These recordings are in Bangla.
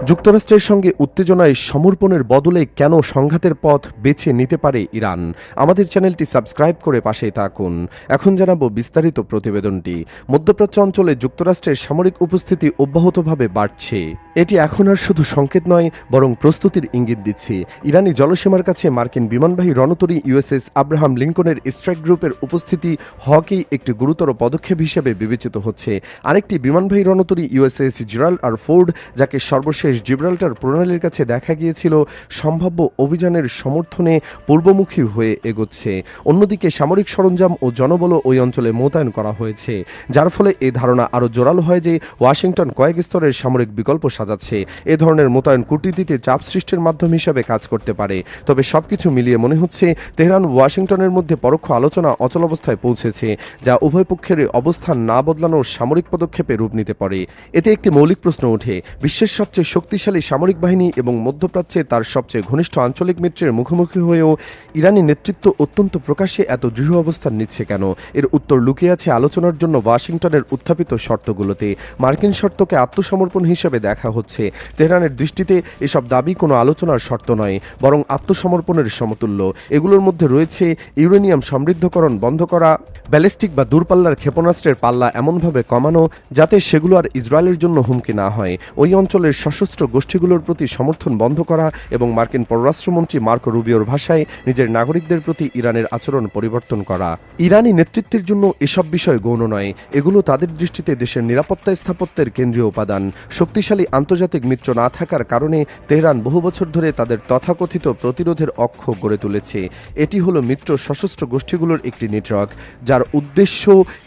যুক্তরাষ্ট্রের সঙ্গে উত্তেজনায় সমর্পণের বদলে কেন সংঘাতের পথ বেছে নিতে পারে ইরান? আমাদের চ্যানেলটি সাবস্ক্রাইব করে পাশেই থাকুন। এখন জানাবো বিস্তারিত প্রতিবেদনটি। মধ্যপ্রাচ্য অঞ্চলে যুক্তরাষ্ট্রের সামরিক উপস্থিতি অব্যাহতভাবে বাড়ছে। এটি এখন আর শুধু সংকেত নয়, বরং প্রস্তুতির ইঙ্গিত দিচ্ছে। ইরানি জলসীমার কাছে মার্কিন বিমানবাহী রণতরী ইউএসএস আব্রাহাম লিঙ্কনের স্ট্রাইক গ্রুপের উপস্থিতি হওয়াকেই একটি গুরুতর পদক্ষেপ হিসেবে বিবেচিত হচ্ছে। আরেকটি বিমানবাহী রণতরী ইউএসএস জেরাল্ড আর ফোর্ড, যাকে সর্বশেষ জিব্রাল্টার প্রণালীর কাছে দেখা গিয়েছিল, সম্ভাব্য অভিযানের সমর্থনে পূর্বমুখী হয়ে এগোচ্ছে। অন্যদিকে সামরিক সরঞ্জাম ও জনবলও ওই অঞ্চলে মোতায়েন করা হয়েছে, যার ফলে এই ধারণা আরও জোরালো হয় যে ওয়াশিংটন কয়েক স্তরের সামরিক বিকল্প সাজাচ্ছে। এ ধরনের মোতায়েন কূটনীতিতে চাপ সৃষ্টির মাধ্যম হিসেবে কাজ করতে পারে। তবে সবকিছু মিলিয়ে মনে হচ্ছে তেহরান ওয়াশিংটনের মধ্যে পরোক্ষ আলোচনা অচলাবস্থায় পৌঁছেছে, যা উভয় পক্ষের অবস্থান না বদলানোর সামরিক পদক্ষেপে রূপ নিতে পারে। এতে একটি মৌলিক প্রশ্ন ওঠে: বিশ্বের সবচেয়ে শক্তিশালী সামরিক বাহিনী এবং মধ্যপ্রাচ্যে তার সবচেয়ে ঘনিষ্ঠ আঞ্চলিক মিত্রের মুখোমুখি হয়েও ইরানি নেতৃত্ব অত্যন্ত প্রকাশ্যে এত দৃঢ় অবস্থান নিচ্ছে কেন? এর উত্তর লুকিয়ে আছে আলোচনার জন্য ওয়াশিংটনের উত্থাপিত শর্তগুলোতে। মার্কিন শর্তকে আত্মসমর্পণ হিসেবে দেখা হচ্ছে। তেহরানের দৃষ্টিতে এসব দাবি কোনো আলোচনার শর্ত নয়, বরং আত্মসমর্পণের সমতুল্য। এগুলোর মধ্যে রয়েছে ইউরেনিয়াম সমৃদ্ধকরণ বন্ধ করা, ব্যালিস্টিক বা দূরপাল্লার ক্ষেপণাস্ত্রের পাল্লা এমনভাবে কমানো যাতে সেগুলো আর ইসরায়েলের জন্য হুমকি না হয়, ওই অঞ্চলের সশস্ত্র গোষ্ঠীগুলোর প্রতি সমর্থন বন্ধ করা এবং মার্কিন পররাষ্ট্রমন্ত্রী মার্কো রুবিওর ভাষায় নিজের নাগরিকদের প্রতি ইরানের আচরণ পরিবর্তন করা। ইরানি নেতৃত্বের জন্য এসব বিষয় গৌণ নয়, এগুলো তাদের দৃষ্টিতে দেশের নিরাপত্তা স্থাপত্যের কেন্দ্রীয় উপাদান। শক্তিশালী আন্তর্জাতিক মিত্র না থাকার কারণে তেহরান বহু বছর ধরে তাদের তথাকথিত প্রতিরোধের অক্ষ গড়ে তুলেছে। এটি হলো মিত্র সশস্ত্র গোষ্ঠীগুলোর একটি নেটওয়ার্ক, যার উদ্দেশ্য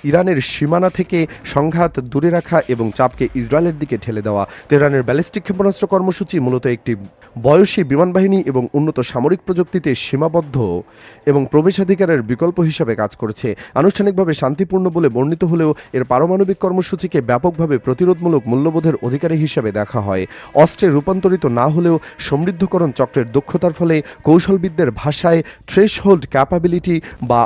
ইরানের সীমানা থেকে সংঘাত দূরে রাখা এবং চাপকে ইসরায়েলের দিকে ঠেলে দেওয়া। তেহরানের ব্যালিস্টিক ক্ষেপণাস্ত্র কর্মসূচি মূলত একটি বয়সী বিমানবাহিনী এবং উন্নত সামরিক প্রযুক্তিতে সীমাবদ্ধ এবং প্রবেশাধিকারের বিকল্প হিসাবে কাজ করছে। আনুষ্ঠানিকভাবে শান্তিপূর্ণ বলে বর্ণিত হলেও এর পারমাণবিক কর্মসূচিকে ব্যাপকভাবে প্রতিরোধমূলক মূল্যবোধের অধিকারী হিসাবে দেখা হয়। অস্ত্রে রূপান্তরিত না হলেও সমৃদ্ধকরণ চক্রের দক্ষতার ফলে কৌশলবিদদের ভাষায় থ্রেশহোল্ড ক্যাপাবিলিটি বা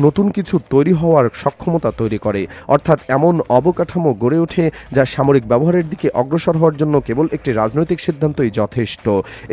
নতুন কিছু তৈরি হওয়ার সক্ষমতা তৈরি করে, অর্থাৎ এমন অবকাঠামো গড়ে ওঠে যা সামরিক ব্যবহারের দিকে অগ্রসর হওয়ার জন্য কেবল একটি রাজনৈতিক সিদ্ধান্তই যথেষ্ট।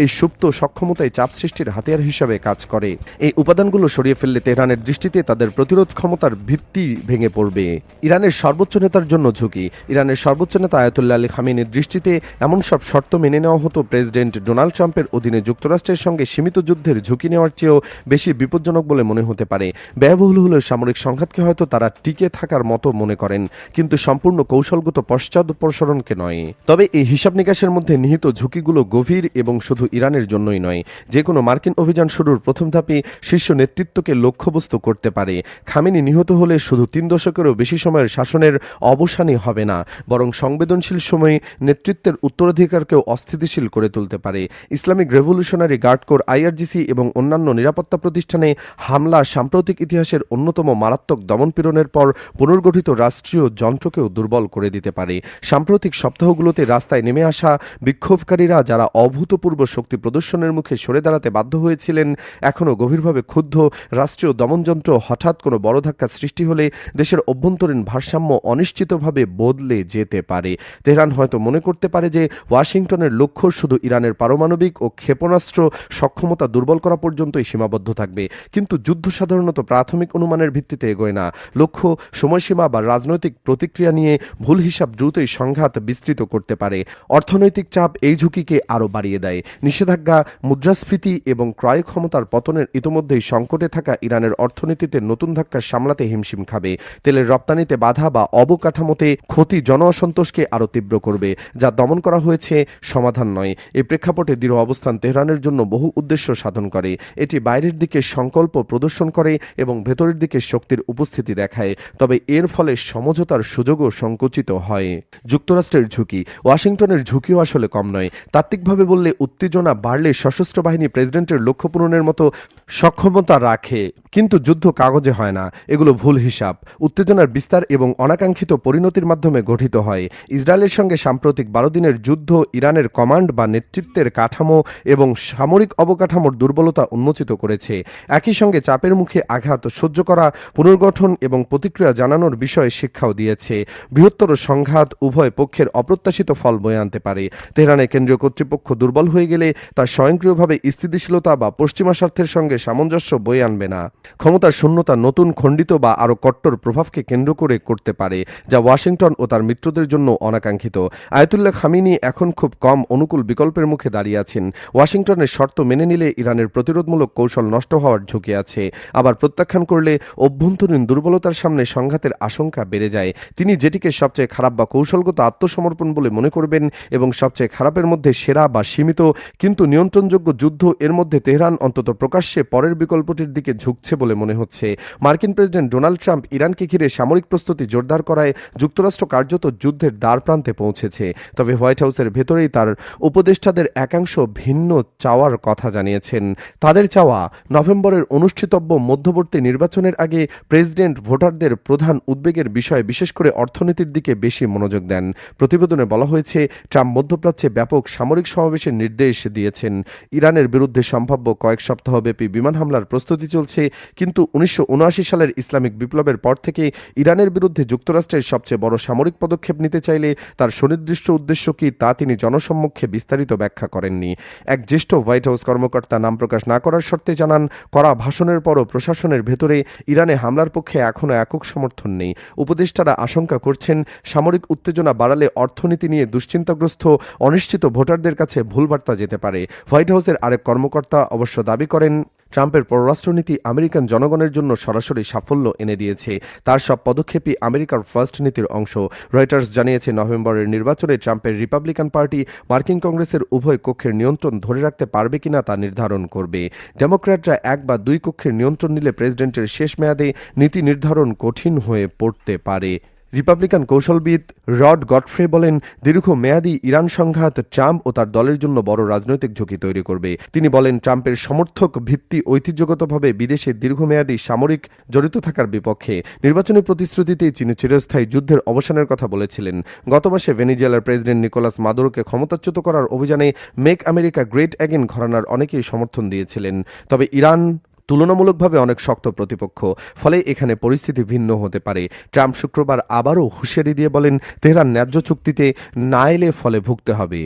এই সুপ্ত সক্ষমতায় চাপ সৃষ্টির হাতিয়ার হিসাবে কাজ করে। এই উপাদানগুলো সরিয়ে ফেললে তেহরানের দৃষ্টিতে তাদের প্রতিরোধ ক্ষমতার ভিত্তি ভেঙে পড়বে। ইরানের সর্বোচ্চ নেতার জন্য ঝুঁকি। ইরানের সর্বোচ্চ নেতা আয়াতুল্লাহ আলী খামেনির দৃষ্টিতে এমন সব শর্ত মেনে নেওয়া হতো প্রেসিডেন্ট ডোনাল্ড ট্রাম্পের অধীনে যুক্তরাষ্ট্রের সঙ্গে সীমিত যুদ্ধের ঝুঁকি নেওয়ার চেয়েও বেশি বিপজ্জনক বলে মনে হতে পারে। ব্যয়বহুল হলেও সামরিক সংঘাতকে হয়তো তারা টিকে থাকার মতো মনে করেন, কিন্তু সম্পূর্ণ কৌশলগত পশ্চাদপসরণকে নয়। তবে এই হিসাব নিকাশের মধ্যে নিহিত ঝুঁকিগুলো গভীর এবং শুধু ইরানের জন্যই নয়। যে কোনো মার্কিন অভিযান শুরুর প্রথম ধাপে শীর্ষ নেতৃত্বকে লক্ষ্যবস্তু করতে পারে। খামেনি নিহত হলে শুধু 3 দশকেরও বেশি সময়ের শাসনের অবসানই হবে না, বরং সংবেদনশীল সময়ে নেতৃত্বের উত্তরাধিকারকেও অস্থিতিশীল করে তুলতে পারে। Islamic revolutionary guard corps IRGC এবং অন্যান্য নিরাপত্তা প্রতিষ্ঠানে হামলা সাম্প্রতিক ইতিহাসের অন্যতম মারাত্মক দমনপীড়নের পর পুনর্গঠিত রাষ্ট্রীয় যন্ত্রকেও দুর্বল করে দিতে পারে। সাম্প্রতিক সপ্তাহগুলোতে রাস্তায় নেমে আসা বিক্ষোভকারীরা, যারা অভূতপূর্ব শক্তি প্রদর্শনের মুখে সরে দাঁড়াতে বাধ্য হয়েছিলেন, এখনও গভীরভাবে ক্ষুব্ধ। রাষ্ট্রীয় দমনযন্ত্র হঠাৎ কোনো বড় ধাক্কা সৃষ্টি হলে দেশের অভ্যন্তরীণ ভারসাম্য অনিশ্চিতভাবে বদলে যেতে পারে। তেহরান হয়তো মনে করতে পারে যে ওয়াশিংটনের লক্ষ্য শুধু ইরানের পারমাণবিক ও ক্ষেপণাস্ত্র সক্ষমতা দুর্বল করা পর্যন্তই সীমাবদ্ধ থাকবে, কিন্তু যুদ্ধ সাধারণত প্রাথমিক অনুমানের ভিত্তিতে এগোয় না। লক্ষ্য, সময়সীমা বা রাজনৈতিক প্রতিক্রিয়া নিয়ে ভুল হিসাব দ্রুতই সংঘাত বিস্তৃত করতে পারে। অর্থনৈতিক চাপ এই ঝুঁকিকে আরও বাড়িয়ে দেয়। নিষেধাজ্ঞা, মুদ্রাস্ফীতি এবং ক্রয় ক্ষমতার পতনের ইতোমধ্যেই সংকটে থাকা ইরানের অর্থনীতিতে নতুন ধাক্কা সামলাতে হিমশিম খাবে। তেলের রপ্তানিতে বাধা বা অবকাঠামোতে ক্ষতি জন অসন্তোষকে আরও তীব্র করবে, যা দমন করা হয়েছে সমাধান নয়। এই প্রেক্ষাপটে দৃঢ় অবস্থান তেহরানের জন্য বহু উদ্দেশ্য সাধন করে। এটি বাইরের দিকে সংকল্প প্রদর্শন করে এবং ভেতরের দিকে শক্তির উপস্থিতি দেখায়, তবে এর ফলে সমঝোতার সুযোগও সংকুচিত হয়। যুক্তরাষ্ট্রের ঝুঁকি। ওয়াশিংটনের ঝুঁকিও আসলে কম নয়। তাত্ত্বিকভাবে বললে উত্তেজনা বাড়লে সশস্ত্র বাহিনী প্রেসিডেন্টের লক্ষ্য পূরণের মতো সক্ষমতা রাখে, কিন্তু যুদ্ধ কাগজে হয় না। এগুলো ভুল হিসাব। উত্তেজনার বিস্তার এবং অনাকাঙ্ক্ষিত পরিণতির মাধ্যমে গঠিত হয়। ইসরায়েলের সঙ্গে সাম্প্রতিক 12 দিনের যুদ্ধ ইরানের কমান্ড বা নেতৃত্বের কাঠামো এবং সামরিক অবকাঠামোর দুর্বলতা উন্মোচিত করেছে। একই সঙ্গে চাপের মুখে আঘাত সহ্য করা, পুনর্গঠন এবং প্রতিক্রিয়া জানানোর বিষয়ে শিক্ষাও দিয়েছে। বৃহত্তর সংঘাত উভয় পক্ষের অপ্রত্যাশিত ফল বয়ে আনতে পারে। তেহরানে কেন্দ্রীয় কর্তৃপক্ষ দুর্বল হয়ে গেলে তা স্বয়ংক্রিয়ভাবে স্থিতিশীলতা বা পশ্চিমা স্বার্থের সঙ্গে সামঞ্জস্য বয়ে আনবে না। ক্ষমতার শূন্যতা নতুন খণ্ডিত বা আরও কট্টর প্রভাবকে কেন্দ্র করে করতে পারে, যা ওয়াশিংটন ও তার মিত্রদের জন্য অনাকাঙ্ক্ষিত। আয়াতুল্লাহ খামেনি এখন খুব কম অনুকূল বিকল্পের মুখে দাঁড়িয়ে আছেন। ওয়াশিংটনের শর্ত মেনে নিলে ইরানের প্রতিরোধমূলক কৌশল নষ্ট হওয়ার ঝুঁকি আছে, আবার প্রত্যাখ্যান করলে অভ্যন্তরীণ দুর্বলতার সামনে সংঘাতের আশঙ্কা বেড়ে যায়। তিনি যেটিকে সবচেয়ে খারাপ বা কৌশলগত আত্মসমর্পণ বলে মনে করবেন এবং সবচেয়ে খারাপের মধ্যে সেরা বা সীমিত কিন্তু নিয়ন্ত্রণযোগ্য যুদ্ধ, এর মধ্যে তেহরান অন্তত প্রকাশ্যে পরের বিকল্পটির দিকে ঝুঁকছে বলে মনে হচ্ছে। মার্কিন প্রেসিডেন্ট ডোনাল্ড ট্রাম্প ইরানকে ঘিরে সামরিক প্রস্তুতি জোরদার করায় যুক্তরাষ্ট্র কার্যত যুদ্ধের দ্বার প্রান্তে পৌঁছেছে। তবে হোয়াইট হাউসের ভেতরেই তার উপদেষ্টাদের একাংশ ভিন্ন চাওয়ার কথা জানিয়েছেন। তাদের চাওয়া, নভেম্বরের অনুষ্ঠিতব্য মধ্যবর্তী নির্বাচনের আগে প্রেসিডেন্ট ভোটারদের প্রধান উদ্বেগের বিষয় বিশেষ করে অর্থনীতির দিকে বেশি মনোযোগ দেন। প্রতিবেদনে বলা হয়েছে, ট্রাম্প মধ্যপ্রাচ্যে ব্যাপক সামরিক সমাবেশের নির্দেশ দিয়েছেন। ইরানের বিরুদ্ধে সম্ভাব্য কয়েক সপ্তাহব্যাপী বিমান হামলার প্রস্তুতি চলছে, কিন্তু 1979 সালের ইসলামিক বিপ্লবের পর থেকে ইরানের বিরুদ্ধে যুক্তরাষ্ট্রের সবচেয়ে বড় সামরিক পদক্ষেপ নিতে চাইলে তার সুনির্দিষ্ট উদ্দেশ্য কি তা তিনি জনসম্মুখে বিস্তারিত ব্যাখ্যা করেননি। এক জ্যেষ্ঠ হোয়াইট হাউস কর্মকর্তা নাম প্রকাশ না করার শর্তে জানান, করা ভাষণের পরও প্রশাসনের ভেতরে ইরানে হামলার পক্ষে এখনও একক সমর্থন নেই। উপদেষ্টারা আশঙ্কা করছেন, সামরিক উত্তেজনা বাড়ালে অর্থনীতি নিয়ে দুশ্চিন্তাগ্রস্ত অনিশ্চিত ভোটারদের কাছে ভুল বার্তা যেতে পারে। হোয়াইট হাউসের আরেক কর্মকর্তা অবশ্য দাবি করেন, ট্রাম্পের পররাষ্ট্রনীতি আমেরিকান জনগণের জন্য সরাসরি সাফল্য এনে দিয়েছে। তার সব পদক্ষেপই আমেরিকার ফার্স্ট নীতির অংশ। রয়টার্স জানিয়েছে, নভেম্বরের নির্বাচনে ট্রাম্পের রিপাবলিকান পার্টি মার্কিন কংগ্রেসের উভয় কক্ষের নিয়ন্ত্রণ ধরে রাখতে পারবে কিনা তা নির্ধারণ করবে। ডেমোক্র্যাটরা এক বা দুই কক্ষের নিয়ন্ত্রণ নিলে প্রেসিডেন্টের শেষ মেয়াদে নীতি নির্ধারণ কঠিন হয়ে পড়তে পারে। রিপাবলিকান কৌশলবিদ রড গডফ্রে বলেন, দীর্ঘমেয়াদী ইরান সংঘাত ট্রাম্প ও তার দলের জন্য বড় রাজনৈতিক ঝুঁকি তৈরি করবে। তিনি বলেন, ট্রাম্পের সমর্থক ভিত্তি ঐতিহ্যগতভাবে বিদেশে দীর্ঘমেয়াদী সামরিক জড়িত থাকার বিপক্ষে। নির্বাচনী প্রতিশ্রুতিতেই তিনি চিরস্থায়ী যুদ্ধের অবসানের কথা বলেছিলেন। গত মাসে ভেনেজুয়েলার প্রেসিডেন্ট নিকোলাস মাদুরোকে ক্ষমতাচ্যুত করার অভিযানে মেক আমেরিকা গ্রেট অ্যাগেন ঘরানার অনেকেই সমর্থন দিয়েছিলেন। তবে ইরান তুলনামূলকভাবে অনেক শক্ত প্রতিপক্ষ, ফলে এখানে পরিস্থিতি ভিন্ন হতে পারে। ট্রাম্প শুক্রবার আবারও হুঁশিয়ারি দিয়ে বলেন, তেহরান ন্যায্য চুক্তিতে না এলে ফলে ভুগতে হবে।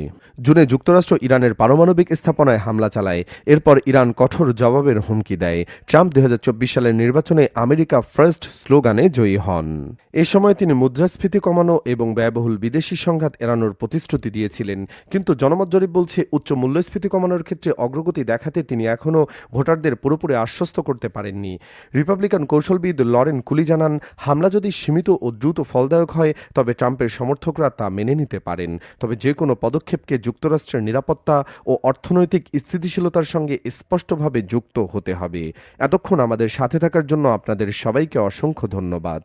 জুনে যুক্তরাষ্ট্র ইরানের পারমাণবিক স্থাপনায় হামলা চালায়, এরপর ইরান কঠোর জবাবের হুমকি দেয়। ট্রাম্প 2024 সালের নির্বাচনে আমেরিকা ফার্স্ট স্লোগানে জয়ী হন। এ সময় তিনি মুদ্রাস্ফীতি কমানো এবং ব্যয়বহুল বিদেশি সংঘাত এড়ানোর প্রতিশ্রুতি দিয়েছিলেন, কিন্তু জনমত জরিপ বলছে উচ্চ মূল্যস্ফীতি কমানোর ক্ষেত্রে অগ্রগতি দেখাতে তিনি এখনও ভোটারদের পুরোপুরি আশ্বস্ত করতে পারেননি। রিপাবলিকান কৌশলবিদ লরেন কুলি জানান, হামলা যদি সীমিত ও দ্রুত ফলদায়ক হয় তবে ট্রাম্পের সমর্থকরা তা মেনে নিতে পারেন। তবে যে কোনো পদক্ষেপকে যুক্তরাষ্ট্রের নিরাপত্তা ও অর্থনৈতিক স্থিতিশীলতার সঙ্গে স্পষ্টভাবে যুক্ত হতে হবে। এতক্ষণ আমাদের সাথে থাকার জন্য আপনাদের সবাইকে অসংখ্য ধন্যবাদ।